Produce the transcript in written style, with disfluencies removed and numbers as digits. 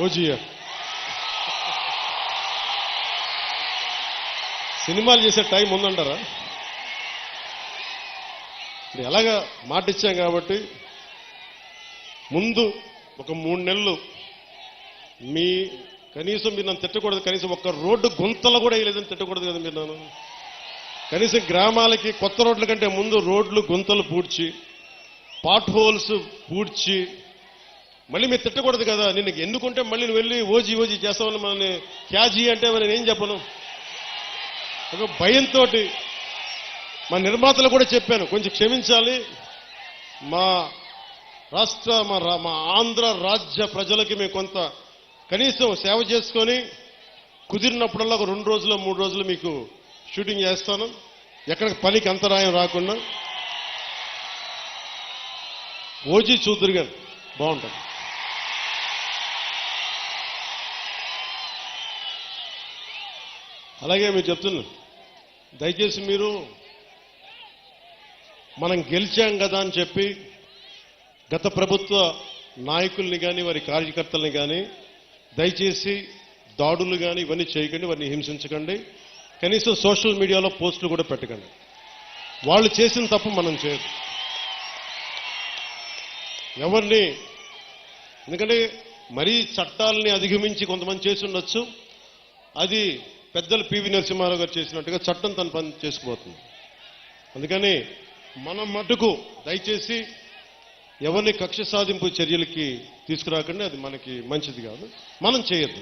ఓజీయా సినిమాలు చేసే టైం ఉందంటారా? ఎలాగా మాట ఇచ్చాం కాబట్టి ముందు ఒక 3 నెలలు మీ కనీసం మీరు నన్ను తిట్టకూడదు, కనీసం ఒక్క రోడ్డు గుంతలు కూడా వేయలేదని తిట్టకూడదు కదా మీరు నన్ను. కనీసం గ్రామాలకి కొత్త రోడ్ల కంటే ముందు రోడ్లు గుంతలు పూడ్చి పాట్ హోల్స్ పూడ్చి మళ్ళీ మీరు తిట్టకూడదు కదా. నిన్ను ఎందుకుంటే మళ్ళీ నువ్వు వెళ్ళి ఓజీ చేస్తామని మనల్ని క్యాజీ అంటే నేను ఏం చెప్పను. ఒక భయంతో మా నిర్మాతలు కూడా చెప్పాను, కొంచెం క్షమించాలి, మా రాష్ట్ర మా ఆంధ్ర రాజ్య ప్రజలకి మేము కొంత కనీసం సేవ చేసుకొని కుదిరినప్పుడల్లా ఒక 2 రోజులు 3 రోజులు మీకు షూటింగ్ చేస్తాను, ఎక్కడ పనికి అంతరాయం రాకుండా. ఓజీ చూద్దరు కానీ బాగుంటుంది. అలాగే మీరు చెప్తున్నా, దయచేసి మీరు మనం గెలిచాం కదా అని చెప్పి గత ప్రభుత్వ నాయకుల్ని కానీ వారి కార్యకర్తల్ని కానీ దయచేసి దాడులు కానీ ఇవన్నీ చేయకండి, వారిని హింసించకండి, కనీసం సోషల్ మీడియాలో పోస్టులు కూడా పెట్టకండి. వాళ్ళు చేసిన తప్పు మనం చేయదు ఎవరిని. ఎందుకంటే మరీ చట్టాలని అధిగమించి కొంతమంది చేసి ఉండొచ్చు, అది పెద్దలు పివి నరసింహారావు గారు చేసినట్టుగా చట్టం తన పని చేసుకుపోతుంది. అందుకని మనం మటుకు దయచేసి ఎవరిని కక్ష సాధింపు చర్యలకి తీసుకురాకండి, అది మనకి మంచిది కాదు, మనం చేయొద్దు.